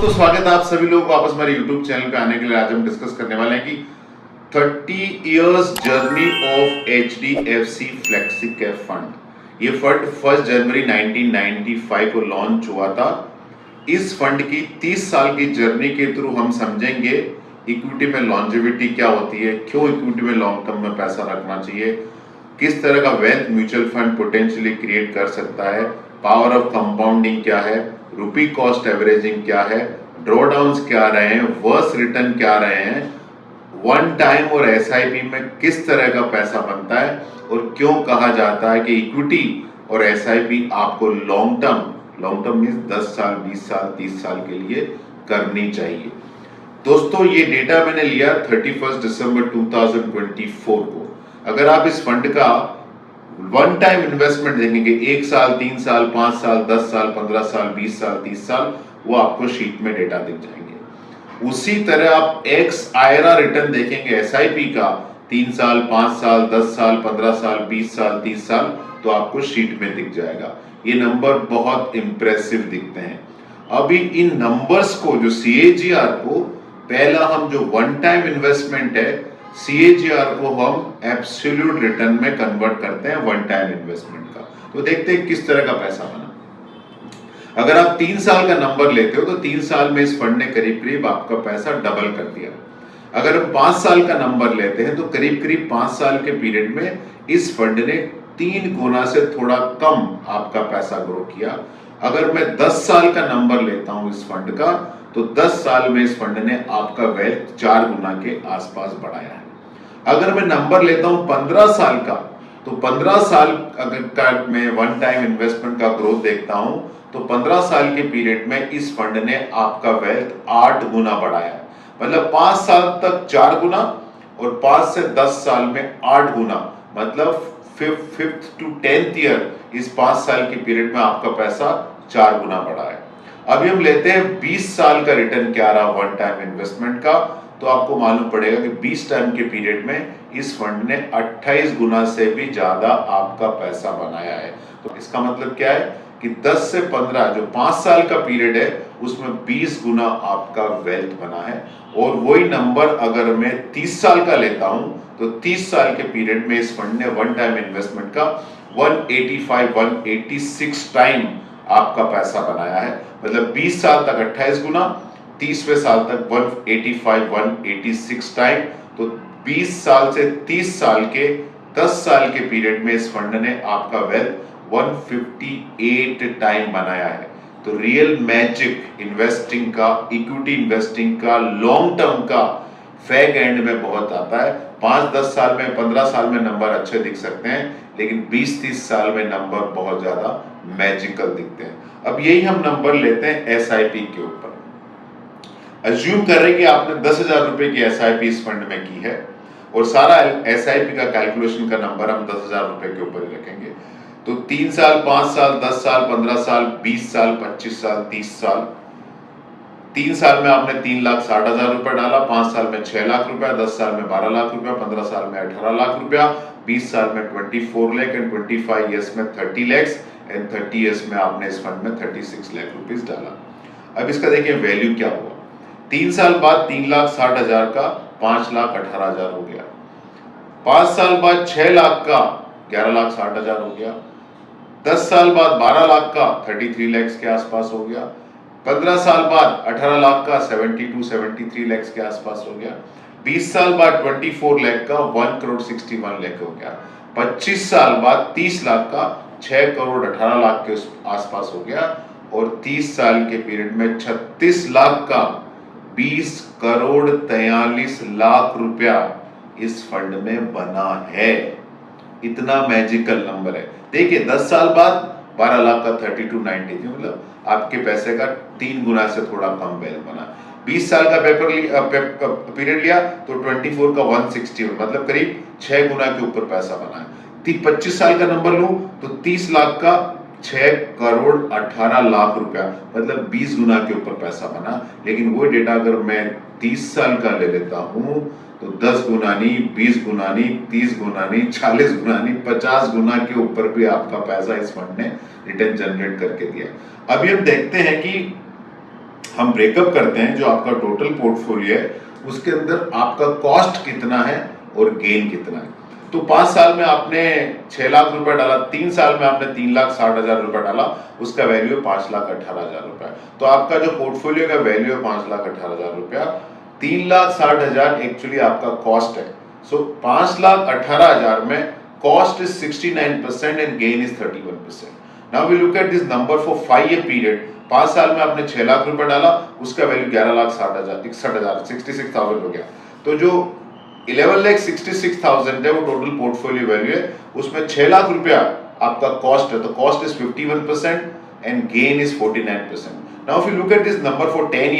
दोस्तों, स्वागत है आप सभी लोगों को वापस हमारे YouTube चैनल पे आने के लिए। आज हम डिस्कस करने वाले हैं कि 30 years journey of HDFC flexi cap fund. ये फंड 1 जनवरी 1995 को लॉन्च हुआ था। इस फंड की 30 साल की जर्नी के थ्रू हम समझेंगे इक्विटी में लॉन्जेविटी क्या होती है, क्यों इक्विटी में लॉन्ग टर्म में पैसा रखना चाहिए, किस तरह का wealth mutual fund potentially create कर सकता है, पावर ऑफ कंपाउंडिंग क्या है, रुपी कॉस्ट एवरेजिंग क्या है, ड्रॉडाउन्स क्या रहे हैं, वर्स रिटर्न क्या रहे हैं, वन टाइम और एसआईपी में किस तरह का पैसा बनता है और क्यों कहा जाता है कि इक्विटी और एसआईपी आपको लॉन्ग टर्म मींस 10 साल 20 साल 30 साल के लिए करनी चाहिए। दोस्तों, ये डेटा मैंने लिया 31 दिसंबर 2024 को। अगर आप इस फंड का वन टाइम इन्वेस्टमेंट देखेंगे 1 साल 3 साल 5 साल 10 साल 15 साल 20 साल 30 साल, वो आपको शीट में डेटा दिख जाएंगे। उसी तरह आप एक्स आयरा रिटर्न देखेंगे एसआईपी का 3 साल 5 साल 10 साल 15 साल 20 साल 30 साल, तो आपको शीट में दिख जाएगा। ये नंबर बहुत इंप्रेसिव दिखते हैं। अभी इन नंबर्स को, जो सीएजीआर को, पहला हम जो वन टाइम इन्वेस्टमेंट है सीएजीआर को हम एब्सोल्यूट रिटर्न में कन्वर्ट करते हैं वन टाइम इन्वेस्टमेंट का। तो देखते हैं किस तरह का पैसा बना। अगर आप 3 साल का नंबर लेते हो तो 3 साल में इस फंड ने करीब करीब आपका पैसा डबल कर दिया। अगर हम 5 साल का नंबर लेते हैं तो करीब करीब 5 साल के पीरियड में इस फंड ने 3 गुना से थोड़ा कम आपका पैसा ग्रो किया। अगर मैं 10 साल का नंबर लेता हूं इस फंड का, तो 10 साल में इस फंड ने आपका वेल्थ 4 गुना के आसपास बढ़ाया है। अगर मैं नंबर लेता हूं 15 साल का, तो 15 साल अगर मैं वन टाइम इन्वेस्टमेंट का ग्रोथ देखता हूं तो 15 साल के पीरियड में इस फंड ने आपका वेल्थ 8 गुना बढ़ाया है। मतलब 5 साल तक 4 गुना और 5 से 10 साल में 8 गुना, मतलब 5th to 10th ईयर इस 5 साल के पीरियड में आपका पैसा 4 गुना बढ़ा है। अभी हम लेते हैं 20 साल का रिटर्न क्या रहा वन टाइम इन्वेस्टमेंट का, तो आपको मालूम पड़ेगा कि 20 टाइम के पीरियड में इस फंड ने 28 गुना से भी ज्यादा आपका पैसा बनाया है। तो इसका मतलब क्या है कि 10 से 15 जो 5 साल का पीरियड है उसमें 20 गुना आपका वेल्थ बना है। और वही नंबर अगर मैं 30 साल का लेता हूं तो 30 साल के पीरियड में इस फंड ने वन टाइम इन्वेस्टमेंट का 186 टाइम आपका पैसा बनाया है। मतलब 20 साल तक 28 गुना, 30वें साल तक 186 टाइम। तो 20 साल से 30 साल के 10 साल के पीरियड में इस फंड ने आपका वेल्थ 158 टाइम बनाया है। तो रियल मैजिक इन्वेस्टिंग का, इक्विटी इन्वेस्टिंग का, लॉन्ग टर्म का फैग एंड में बहुत आता है। 5-10 साल में 15 साल में नंबर अच्छे दिख सकते हैं, लेकिन 20-30 साल में नंबर बहुत ज्यादा मैजिकल दिखते हैं। अब यही हम नंबर लेते हैं एसआईपी के ऊपर। अज्यूम कर रहे हैं कि आपने 10,000 रुपए की एसआईपी इस फंड में की है और सारा एसआईपी का कैलकुलेशन का नंबर हम 10,000 रुपए के ऊपर ही रखेंगे। तो 3 साल 5 साल 10 साल 15 साल 20 साल 25 साल 30 साल, 3 साल में आपने 3,60,000 रुपए डाला, 5 साल में 6 लाख रुपया, 10 साल में 12 लाख रुपया, 15 साल में 18 लाख रुपया, 20 साल में 24 लाख एंड 25 ईयर्स में 30 लाख एंड 30 ईयर्स में आपने इस फंड में 36 लाख रुपीस डाला। अब इसका देखिए वैल्यू क्या हुआ। 3 साल बाद 3,60,000 का 5,18,000 हो गया। 5 साल बाद 6 लाख का 11,60,000 हो गया। 10 साल बाद 12 लाख का 33 लाख के आसपास हो गया। 15 साल बाद 18 लाख का 73 लाख के आसपास हो गया। 20 साल बाद 24 लाख का 1,61 लाख हो गया। 25 साल बाद 30 लाख का 6,18 लाख के आसपास हो गया। और 30 साल के पीरियड में 36 लाख का 20,43 रुपया इस फंड में बना है। इतना मैजिकल नंबर है। देखिए 10 साल बाद 12 लाख का 3293, मतलब आपके पैसे का 3 गुना से थोड़ा कम वेल्थ बना। 20 साल का पीरियड लिया तो 24 का 160, मतलब करीब 6 गुना के ऊपर पैसा बना है। 25 साल का नंबर लूं तो 30 लाख का 6,18 रुपया, मतलब 20 गुना के ऊपर पैसा बना। लेकिन वो डेटा अगर मैं 30 साल का ले लेता हूं तो 10 गुना नहीं, 20 गुना नहीं, 30 गुना नहीं, 40 गुना नहीं, 50 गुना के ऊपर भी आपका पैसा इस फंड ने रिटर्न जनरेट करके दिया। अभी हम देखते हैं कि हम ब्रेकअप करते हैं जो आपका टोटल पोर्टफोलियो है उसके अंदर आपका कॉस्ट कितना है और गेन कितना है। तो 5 साल में आपने 6 लाख रुपए डाला, 3 साल में आपने 3,60,000 रुपए डाला, उसका वैल्यू 5,18,000 रुपए। तो आपका जो पोर्टफोलियो का वैल्यू है 5,18,000 रुपया, 3,60,000 एक्चुअली आपका कॉस्ट है। सो 5,18,000 में cost is 69% and gain is 31%। Now we look at this number for 5 year period. 5 साल में आपने 6 लाख रुपए डाला, उसका वैल्यू 11,60,000 66,000 हो गया। तो जो 11,66,000 है वो टोटल पोर्टफोलियो वैल्यू है, उसमें 6 लाख रुपया आपका कॉस्ट है, तो cost is 51% and gain is 49%। Now if you look at this number for 10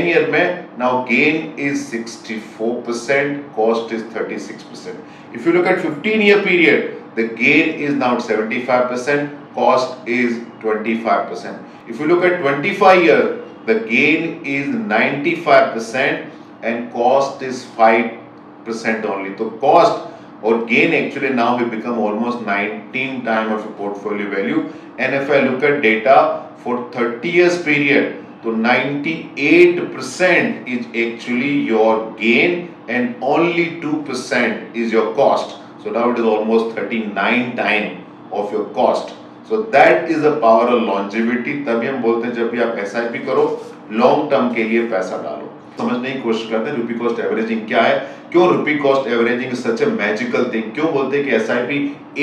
year में now gain is 64%, cost is 36%। If you look at 15 year period the gain is now 75%, cost is 25%. If you look at 25 year, the gain is 95% and cost is 5% only. So cost or gain actually now will become almost 19 times of your portfolio value. And if I look at data for 30 years period, so 98% is actually your gain and only 2% is your cost. So now it is almost 39 times of your cost. So that is the power of longevity. तभी हम बोलते हैं जब भी आप SIP करो, long term के लिए पैसा डालो। समझने की कोशिश करते हैं रुपी कॉस्ट एवरेजिंग क्या है, क्यों रुपी cost averaging is such A magical thing, क्यों बोलते हैं कि SIP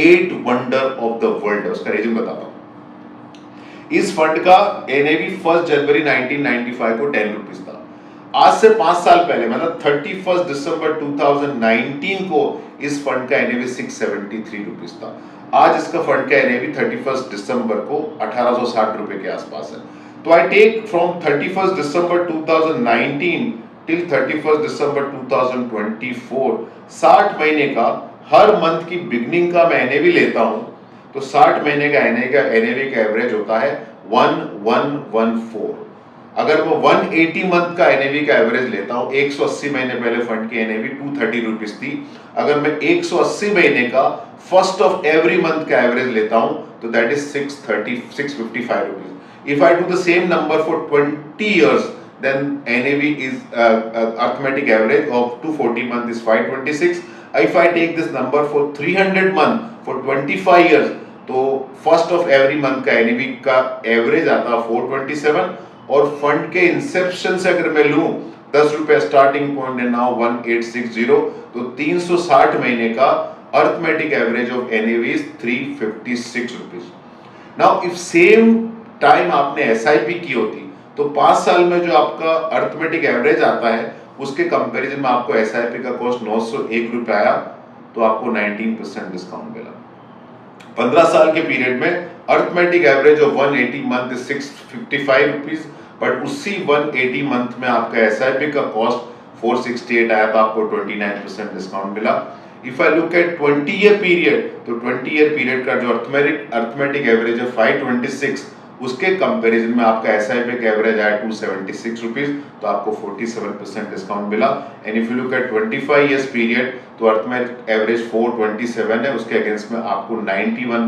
8 wonder of the world है। उसका रीजन बताता हूँ। इस फंड का NAV 1 जनवरी 1995 को 10 रुपीज था। आज से 5 साल पहले मतलब 31 दिसंबर 2019 को इस फंड का NAV 673 रुपीज था। आज इसका फंड का NAV 31 दिसंबर को 1860 रुपए के आसपास है। तो I take from 31 December 2019 till 31 December 2024 60 महीने का हर मंथ की बिगनिंग का मैं NAV लेता हूं, तो 60 महीने का NAV का एवरेज होता है 1114। अगर मैं 180 मंथ का NAV का एवरेज लेता हूं, 180 महीने पहले फंड की NAV 230 रुपीज थी, अगर मैं 180 महीने का फर्स्ट ऑफ एवरी मंथ का एवरेज लेता हूं तो that is 655 rupees. If I do the same number for 20 years then NAV is arithmetic average of 240 month is 526. If I take this number for 300 month for 25 years, तो first of every month का NAV का average आता है 427 और fund के Inception से अगर मैं लूं 10 रुपए स्टार्टिंग पॉइंट है नाउ 1860, तो 360 महीने का arithmetic average of NAV is 356 rupees. Now if same time आपने SIP की होती तो 5 साल में जो आपका अर्थमेटिक एवरेज आता है उसके कंपैरिजन में आपको SIP का कॉस्ट 901 रुपए आया, तो आपको 19% डिस्काउंट मिला। 15 साल के पीरियड में arithmetic average of 180 month is 655 rupees, but उसी 180 मंथ में आपका SIP का कॉस्ट 468 आया, तो आपको 29% डिस्काउंट मिला। If I look eight 20 year period, तो 20 ईयर पीरियड का जो अर्थमेटिक एवरेज है 526, उसके कंपैरिजन में आपका SIP का एवरेज आया 276 रुपीज, तो आपको 47% डिस्काउंट मिला। And if you look eight 25 years period, तो अर्थमेटिक एवरेज 427 है, उसके अगेंस्ट में आपको 91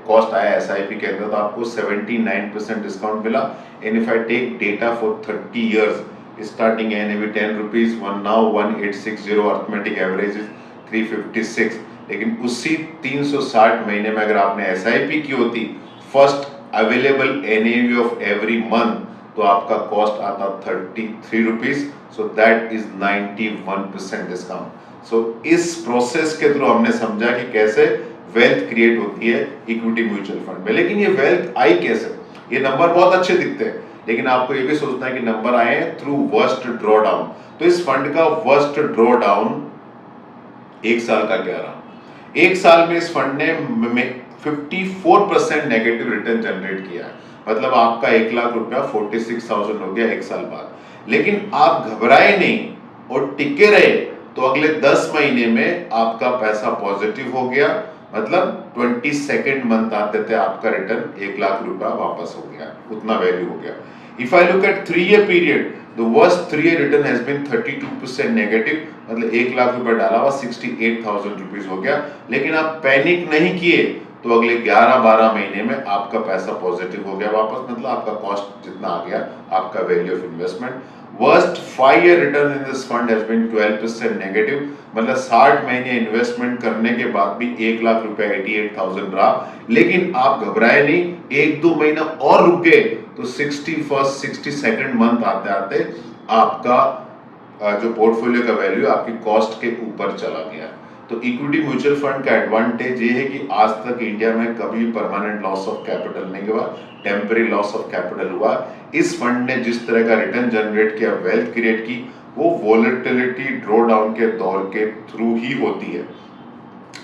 कॉस्ट आया SIP के अंदर, तो आपको 79% डिस्काउंट मिला। And if I take data for 30 years starting NAV 10 rupees, now 1860, arithmetic average is 356। लेकिन उसी 360 महीने में अगर आपने SIP की होती first available NAV of every month, तो आपका कॉस्ट आता 33 rupees, so that is 91% discount. So इस प्रोसेस के थ्रू हमने समझा कि कैसे वेल्थ क्रिएट होती है इक्विटी म्यूचुअल फंड में। लेकिन ये वेल्थ आई कैसे? ये नंबर बहुत अच्छे दिखते हैं, लेकिन आपको ये भी सोचना है कि नंबर आए हैं थ्रू वर्स्ट ड्रॉ डाउन। तो इस फंड का वर्स्ट ड्रॉ डाउन 1 साल का क्या रहा? 1 साल में इस फंड ने 54% नेगेटिव रिटर्न जनरेट किया है, मतलब आपका 1 लाख रुपया 46,000 हो गया 1 साल बाद। लेकिन आप घबराए नहीं और टिके रहे, तो अगले 10 महीने में आपका पैसा पॉजिटिव हो गया, मतलब 22nd मंथ आते थे आपका रिटर्न 1 लाख रुपया वापस हो गया, उतना वैल्यू हो गया। If I look at 3 year period, the worst 3 year return has been 32% negative, मतलब 1 लाख रुपया डाला हुआ 68,000 रुपीज हो गया। लेकिन आप पैनिक नहीं किए, तो अगले 11-12 महीने में आपका पैसा पॉजिटिव हो गया वापस, मतलब आपका कॉस्ट जितना आ गया, आपका value of investment. Worst 5-year return in this fund has been 12% negative, मतलब 60 महीने इन्वेस्टमेंट करने के बाद भी 1 लाख रुपए 88,000 रहा। लेकिन आप घबराए नहीं, 1-2 महीना और रुक गए तो 62nd मंथ आते आते आपका जो पोर्टफोलियो का वैल्यू आपकी कॉस्ट के ऊपर चला गया। तो इक्विटी म्यूचुअल फंड का एडवांटेज ये है कि आज तक इंडिया में कभी परमानेंट लॉस ऑफ कैपिटल नहीं हुआ, टेम्पररी लॉस ऑफ कैपिटल हुआ। इस फंड ने जिस तरह का रिटर्न जनरेट किया, वेल्थ क्रिएट की, वो वोलेटिलिटी ड्रॉ डाउन के दौर के थ्रू ही होती है।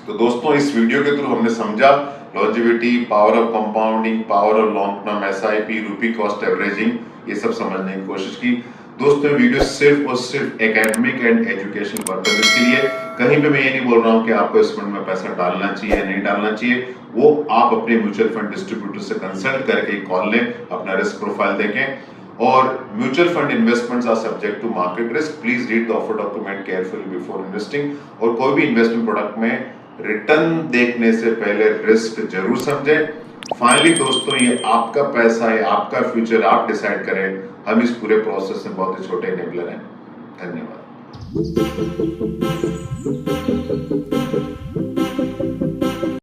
तो दोस्तों इस वीडियो के थ्रू हमने समझा longevity, power of compounding, power of long term SIP, रूपी कॉस्ट एवरेजिंग, ये सब समझने की कोशिश की। दोस्तों वीडियो सिर्फ और सिर्फ एकेडमिक एंड एजुकेशन पर्पज के लिए, कहीं पे मैं ये नहीं बोल रहा हूँ कि आपको इस फंड में पैसा डालना चाहिए या नहीं डालना चाहिए। वो आप अपने म्यूचुअल फंड डिस्ट्रीब्यूटर से कंसल्ट करके कॉल लें, अपना रिस्क प्रोफाइल देखें। और mutual fund investments are subject to market risk, please read the offer document carefully before investing. और कोई भी इन्वेस्टमेंट प्रोडक्ट में रिटर्न देखने से पहले रिस्क जरूर समझें। फाइनली दोस्तों ये आपका पैसा है, आपका फ्यूचर, आप डिसाइड करें। हम इस पूरे प्रोसेस में बहुत ही छोटे एनेबलर हैं। धन्यवाद।